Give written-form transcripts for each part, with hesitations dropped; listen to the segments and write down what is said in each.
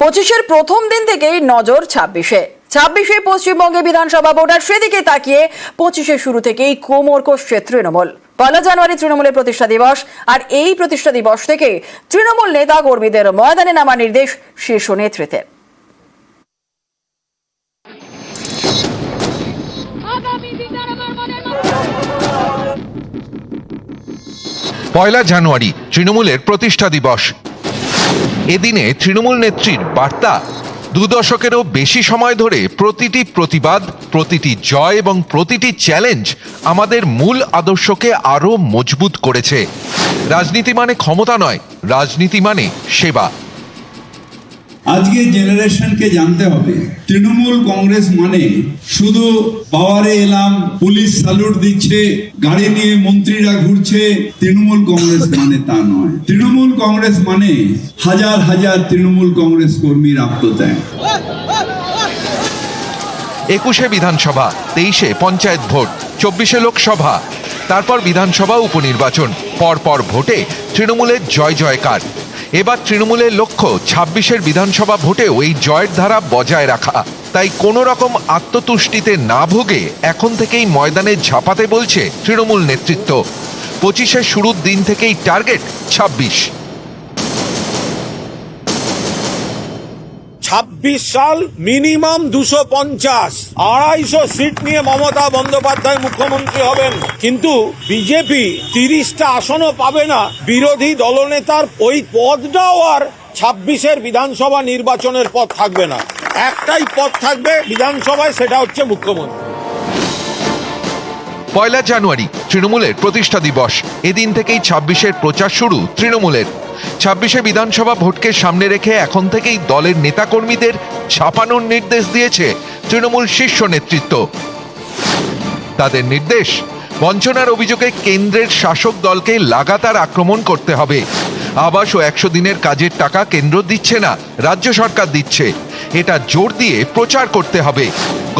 25-এর প্রথম দিন থেকেই নজর 26-এ পশ্চিমবঙ্গে বিধানসভা ভোট, আর সেদিকে তাকিয়ে 25-এর শুরু থেকেই কোমর কষছে তৃণমূল। 1 জানুয়ারি তৃণমূলের প্রতিষ্ঠা দিবস, আর এই প্রতিষ্ঠা দিবস থেকে তৃণমূল নেতা কর্মীদের ময়দানে নামার নির্দেশ শীর্ষ নেতৃত্বের। পয়লা জানুয়ারি তৃণমূলের প্রতিষ্ঠা দিবস। এদিনে তৃণমূল নেত্রীর বার্তা, 2 দশকেরও বেশি সময় ধরে প্রতিটি প্রতিবাদ, প্রতিটি জয় এবং প্রতিটি চ্যালেঞ্জ আমাদের মূল আদর্শকে আরো মজবুত করেছে। রাজনীতি মানে ক্ষমতা নয়, রাজনীতি মানে সেবা। আজকে জেনারেশনকে জানতে হবে তৃণমূল কংগ্রেস মানে শুধু পাওয়ারে এলাম, পুলিশ স্যালুট দিচ্ছে, গাড়ি নিয়ে মন্ত্রীরা ঘুরছে, তৃণমূল কংগ্রেস মানে তা নয়। তৃণমূল কংগ্রেস মানে হাজার হাজার তৃণমূল কংগ্রেস কর্মীর আত্মত্যাগ। 21-এ বিধানসভা, 23-এ পঞ্চায়েত ভোট, 24-এ লোকসভা, তারপর বিধানসভা উপনির্বাচন, পরপর ভোটে তৃণমূলের জয় জয়কার। এবার তৃণমূলের লক্ষ্য 26-এর বিধানসভা ভোটেও এই জয়ের ধারা বজায় রাখা। তাই কোনো রকম আত্মতুষ্টিতে না ভোগে এখন থেকেই ময়দানে ঝাঁপাতে বলছে তৃণমূল নেতৃত্ব। 25-এর শুরুর দিন থেকেই টার্গেট 26। 26 সাল মিনিমাম 250, 250 সিট নিয়ে মমতা বন্দ্যোপাধ্যায় মুখ্যমন্ত্রী হবেন, কিন্তু বিজেপি 30টা আসনও পাবে না। বিরোধী দলনেতার ওই পদটাও আর 26-এর বিধানসভা নির্বাচনের পদ থাকবে না। একটাই পদ থাকবে বিধানসভায়, সেটা হচ্ছে মুখ্যমন্ত্রী। 1 জানুয়ারি তৃণমূলের প্রতিষ্ঠা দিবস। এদিন থেকেই 26-এর প্রচার শুরু তৃণমূলের। 26-এ বিধানসভা ভোটকে সামনে রেখে এখন থেকেই দলের নেতাকর্মীদের ছাপানোর নির্দেশ দিয়েছে তৃণমূল শীর্ষ নেতৃত্ব। তাদের নির্দেশ, বঞ্চনার অভিযোগে কেন্দ্রের শাসক দলকে লাগাতার আক্রমণ করতে হবে। আবাস ও 100 দিনের কাজের টাকা কেন্দ্র দিচ্ছে না, রাজ্য সরকার দিচ্ছে, এটা জোর দিয়ে প্রচার করতে হবে।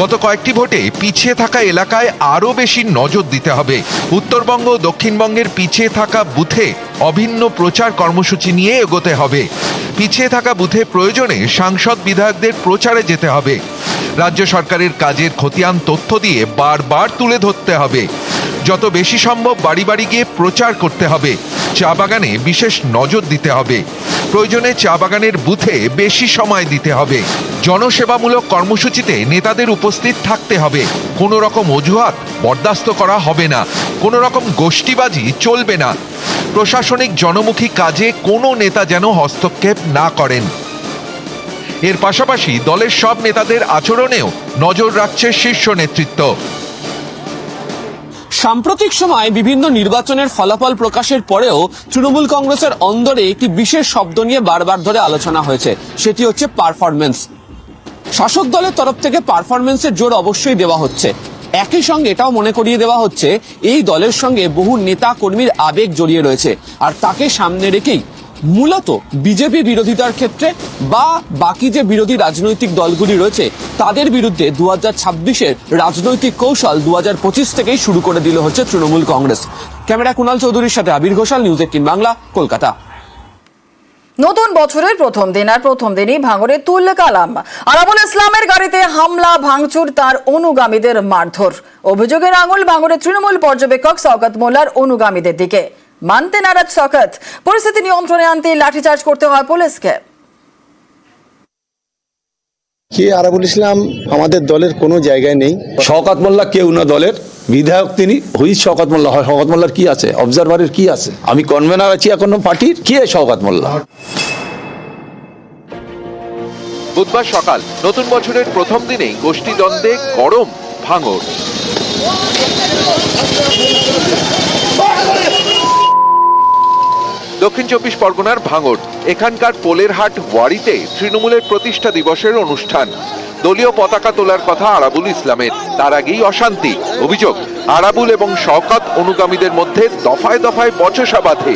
গত কয়েকটি ভোটে পিছিয়ে থাকা এলাকায় আরও বেশি নজর দিতে হবে। উত্তরবঙ্গ ও দক্ষিণবঙ্গের পিছিয়ে থাকা বুথে অভিন্ন প্রচার কর্মসূচি নিয়ে এগোতে হবে। পিছিয়ে থাকা বুথে প্রয়োজনে সাংসদ বিধায়কদের প্রচারে যেতে হবে। রাজ্য সরকারের কাজের খতিয়ান তথ্য দিয়ে বারবার তুলে ধরতে হবে। যত বেশি সম্ভব বাড়ি বাড়ি গিয়ে প্রচার করতে হবে। চা বাগানে বিশেষ নজর দিতে হবে। প্রয়োজনে চা বাগানের বুথে বেশি সময় দিতে হবে। জনসেবামূলক কর্মসূচিতে নেতাদের উপস্থিত থাকতে হবে। কোনো রকম অজুহাত বরদাস্ত করা হবে না, কোনো রকম গোষ্ঠীবাজি চলবে না। প্রশাসনিক জনমুখী কাজে কোনো নেতা যেন হস্তক্ষেপ না করেন। এর পাশাপাশি দলের সব নেতাদের আচরণেও নজর রাখছে শীর্ষ নেতৃত্ব। সাম্প্রতিক সময় বিভিন্ন নির্বাচনের ফলাফল প্রকাশের পরেও তৃণমূল কংগ্রেসের অন্দরে একটি বিশেষ শব্দ নিয়ে বারবার ধরে আলোচনা হয়েছে, সেটি হচ্ছে পারফরমেন্স। শাসক দলের তরফ থেকে পারফরমেন্সের জোর অবশ্যই দেওয়া হচ্ছে। একই সঙ্গে এটাও মনে করিয়ে দেওয়া হচ্ছে এই দলের সঙ্গে বহু নেতা কর্মীর আবেগ জড়িয়ে রয়েছে, আর তাকে সামনে রেখেই মূলত বিজেপি বিরোধিতার ক্ষেত্রে বা বাকি যে বিরোধী রাজনৈতিক দলগুলি রয়েছে তাদের বিরুদ্ধে 2026-এর রাজনৈতিক কৌশল 2025 থেকেই শুরু করে দিল হচ্ছে তৃণমূল কংগ্রেস। ক্যামেরা কুণাল চৌধুরীর সাথে আবির ঘোষাল, নিউজ 18 বাংলা, কলকাতা। নতুন বছরের প্রথম দিন, আর প্রথম দিনই ভাঙড়ে তুল কালাম। আরাবুল ইসলামের গাড়িতে হামলা, ভাঙচুর, তার অনুগামীদের মারধর। অভিযোগের আঙুল ভাঙড়ের তৃণমূল পর্যবেক্ষক শওকত মোল্লার অনুগামীদের দিকে। মানতে নারাজ শওকত, পরিস্থিতি নিয়ন্ত্রণে আনতে লাঠিচার্জ করতে হয় পুলিশকে। কে আরাবুল ইসলাম আমাদের দলের কোনো জায়গায় নেই। শওকত মোল্লা কেউ না দলের, বিধায়ক তিনি। হুইজ শওকত মোল্লা? শওকত মোল্লার কি আছে? অবজারভারের কি আছে? আমি কনভেনার আছি এখনো পার্টির। কে শওকত মোল্লা? বুধবার সকাল নতুন বছরের প্রথম দিনেই গোষ্ঠীদ্বন্দ্বে গরম ভাঙড়। দক্ষিণ 24 পরগনার ভাঙড়। এখানকার পোলেরহাট ওয়ারিতে তৃণমূলের প্রতিষ্ঠা দিবসের অনুষ্ঠান। দলীয় পতাকা তোলার কথা আরাবুল ইসলামের, তার আগেই অশান্তি। অভিযোগ, আরাবুল এবং শওকত অনুগামীদের মধ্যে দফায় দফায় বচসা বাঁধে।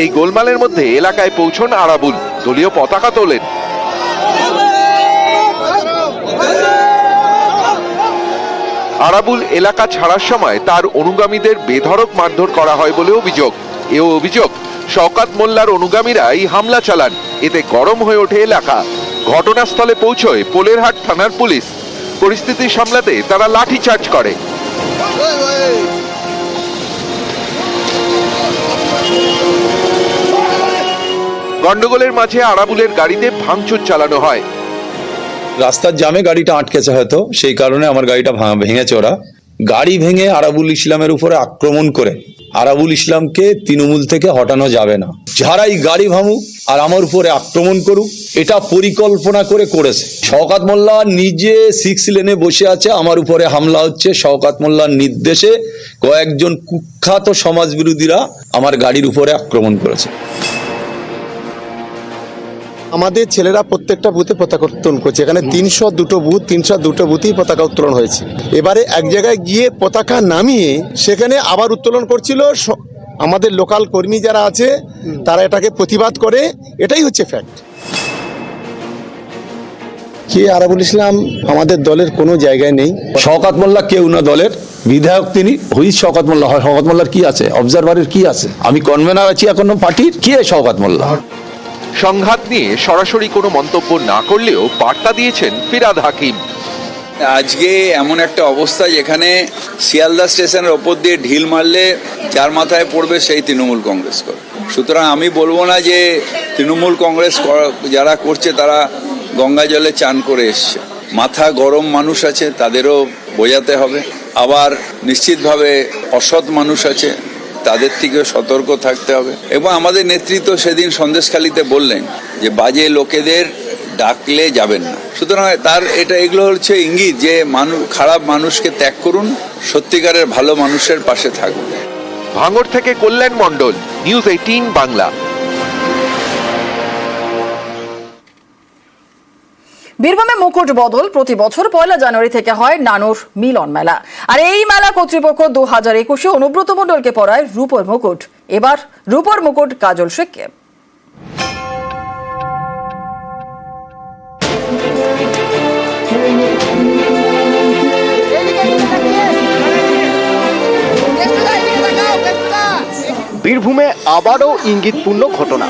এই গোলমালের মধ্যে এলাকায় পৌঁছন আরাবুল, দলীয় পতাকা তোলেন। আরাবুল এলাকা ছাড়ার সময় তার অনুগামীদের বেধড়ক মারধর করা হয় বলে অভিযোগ। এও অভিযোগ, শওকত মোল্লার অনুগামীরা এই হামলা চালান। এতে গরম হয়ে ওঠে এলাকা। ঘটনাস্থলে পৌঁছয় পোলেরহাট থানার পুলিশ। পরিস্থিতি সামলাতে তারা লাঠিচার্জ করে। গন্ডগোলের মাঝে আরাবুলের গাড়িতে ভাঙচুর চালানো হয়। রাস্তার জামে গাড়িটা আটকেছে, হয়তো সেই কারণে আমার গাড়িটা ভেঙেছে ওরা। গাড়ি ভেঙে আরাবুল ইসলামের উপরে আক্রমণ করে আরাবুল ইসলামকে তৃণমূল থেকে হটানো যাবে না। যারাই গাড়ি ভাঙুক আর আমার উপরে আক্রমণ করুক, এটা পরিকল্পনা করে করেছে। শওকত মোল্লা নিজে 6 লেনে বসে আছে, আমার উপরে হামলা হচ্ছে। শওকত মোল্লার নির্দেশে কয়েকজন কুখ্যাত সমাজবিরোধীরা আমার গাড়ির উপরে আক্রমণ করেছে। আমাদের ছেলেরা প্রত্যেকটা বুথে পতাকা উত্তোলন করছে। এখানে 302টো বুথ, 302টো বুথেই পতাকা উত্তোলন হয়েছে। এবারে এক জায়গায় গিয়ে পতাকা নামিয়ে সেখানে আবার উত্তোলন করছিল। আমাদের লোকাল কর্মী যারা আছে তারা এটাকে প্রতিবাদ করে, এটাই হচ্ছে ফ্যাক্ট। কে আরাবুল ইসলাম আমাদের দলের কোনো জায়গায় নেই। শওকত মোল্লা কেউ না দলের, বিধায়ক তিনি। হুইজ শওকত মোল্লা? শওকত মোল্লার কি আছে? অবজারভারের কি আছে? আমি কনভেনার আছি এখনো পার্টির। কে শওকত মোল্লা? সংঘাত নিয়ে সরাসরি কোনো মন্তব্য না করলেও বার্তা দিয়েছেন ফিরহাদ হাকিম। আজকে এমন একটা অবস্থা যেখানে শিয়ালদা স্টেশনের ওপর দিয়ে ঢিল মারলে যার মাথায় পড়বে সেই তৃণমূল কংগ্রেস করে। সুতরাং আমি বলবো না যে তৃণমূল কংগ্রেস যারা করছে তারা গঙ্গা জলে চান করে এসছে। মাথা গরম মানুষ আছে, তাদেরও বোঝাতে হবে। আবার নিশ্চিতভাবে অসৎ মানুষ আছে, তাদের থেকেও সতর্ক থাকতে হবে। এবং আমাদের নেতৃত্ব সেদিন সন্দেশখালিতে বললেন যে বাজে লোকেদের ডাকলে যাবেন না। সুতরাং এগুলো হচ্ছে ইঙ্গিত যে খারাপ মানুষকে ত্যাগ করুন, সত্যিকারের ভালো মানুষের পাশে থাকুন। ভাঙড় থেকে কল্যাণ মণ্ডল, নিউজ 18 বাংলা। বীরভূমে মুকুট বদল। প্রতি বছর 1 জানুয়ারি থেকে হয় নানুর মিলন মেলা। আর এই মেলা কর্তৃপক্ষ 2021-এ অনুব্রত মণ্ডলকে পরায় রূপোর মুকুট। এবার রূপোর মুকুট কাজল শেখকে। বীরভূমে আবারও ইঙ্গিতপূর্ণ ঘটনা।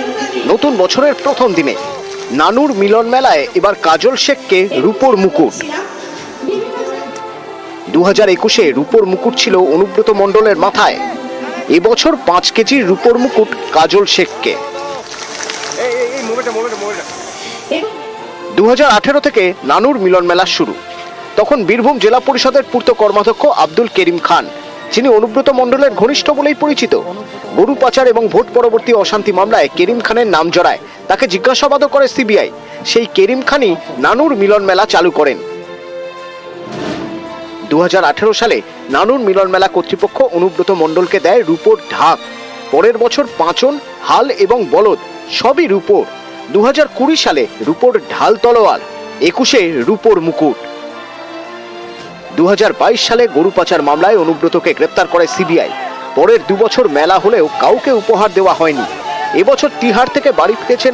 নতুন বছরের প্রথম দিনে নানুর মিলন মেলায় এবার কাজল শেখকে রূপোর মুকুট। 2021-এ রূপোর মুকুট ছিল অনুব্রত মণ্ডলের মাথায়। এবছর 5 কেজির রূপোর মুকুট কাজল শেখকে। 2018 থেকে নানুর মিলন মেলা শুরু। তখন বীরভূম জেলা পরিষদের পূর্ত কর্মাধ্যক্ষ আব্দুল করিম খান, যিনি অনুব্রত মণ্ডলের ঘনিষ্ঠ বলেই পরিচিত, গরু পাচার এবং ভোট পরবর্তী অশান্তি মামলায় করিম খানের নাম জড়ায়। তাকে জিজ্ঞাসাবাদও করে সিবিআই। সেই করিম খানই নানুর মিলন মেলা চালু করেন। 2018 সালে নানুর মিলন মেলা কর্তৃপক্ষ অনুব্রত মণ্ডলকে দেয় রূপোর ঢাক। পরের বছর পাঁচন, হাল এবং বলদ সবই রূপোর। 2020 সালে রূপোর ঢাল তলোয়ার, 21-এ রূপোর মুকুট। 2022 সালে গরু পাচার মামলায় অনুব্রতকে গ্রেপ্তার করে সিবিআই। পরের 2 বছর মেলা হলেও কাউকে উপহার দেওয়া হয়নি। এবছর তিহার থেকে বাড়ি ফিরেছেন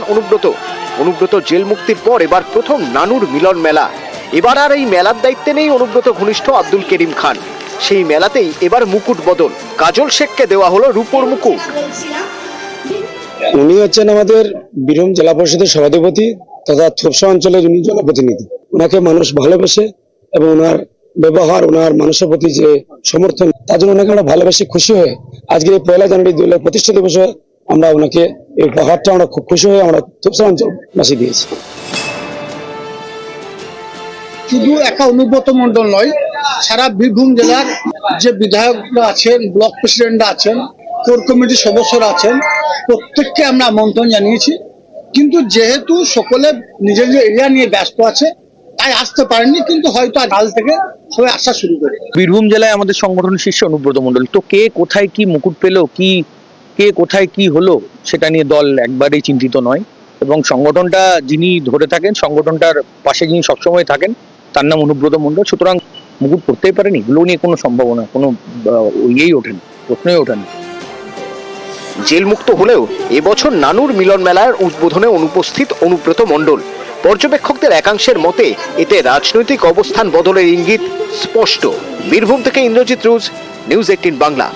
অনুব্রত জেল মুক্তির পর এবার প্রথম নানুর মিলন মেলা। এবার আর এই মেলার দায়িত্বে নেই অনুব্রত ঘনিষ্ঠ আব্দুল করিম খান। সেই মেলাতেই এবার মুকুট বদল। কাজল শেখকে দেওয়া হলো রূপোর মুকুট। উনি হচ্ছেন আমাদের বীরভূম জেলা পরিষদের সভাধিপতি তথা থোপসা অঞ্চলের উনি জনপ্রতিনিধি। ওনাকে মানুষ ভালোবেসে এবং ওনার ব্যবহার, ওনার মানুষের প্রতি যে সমর্থন, তার জন্য ওনাকে আমরা ভালোবেসে খুশি হয়ে আজকে এই 1 জানুয়ারি দলের প্রতিষ্ঠা দিবসে আমরা ওনাকে এই উপহারটা আমরা খুব খুশি হয়ে আমরা থোপসা অঞ্চলবাসী দিয়েছি। শুধু একা অনুব্রত মণ্ডল নয়, সারা বীরভূম জেলার যে বিধায়করা আছেন, ব্লক প্রেসিডেন্টরা আছেন, কোর কমিটির সদস্যরা আছেন, প্রত্যেককে আমরা আমন্ত্রণ জানিয়েছি। কিন্তু যেহেতু সকলে নিজের নিজের এরিয়া নিয়ে ব্যস্ত আছে, তাই আসতে পারেননি। কিন্তু হয়তো কাল থেকে সবাই আসা শুরু করে। বীরভূম জেলায় আমাদের সংগঠন শীর্ষ অনুব্রত মণ্ডল, তো কে কোথায় কি মুকুট পেলো, কে কোথায় কি হলো, সেটা নিয়ে দল একবারেই চিন্তিত নয়। এবং সংগঠনটা যিনি ধরে থাকেন, সংগঠনটার পাশে যিনি সবসময় থাকেন, তার নাম অনুব্রত মণ্ডল। সুতরাং মুকুট পড়তেই পারেনি, এগুলো নিয়ে কোনো সম্ভাবনা, কোনো ওঠেনি, প্রশ্নই ওঠেনি। জেলমুক্ত হলেও এবছর নানুর মিলন মেলার উদ্বোধনে অনুপস্থিত অনুব্রত মণ্ডল। পর্যবেক্ষকদের একাংশের মতে এতে রাজনৈতিক অবস্থান বদলের ইঙ্গিত স্পষ্ট। বীরভূম থেকে ইন্দ্রজিৎ রুজ, নিউজ 18 বাংলা।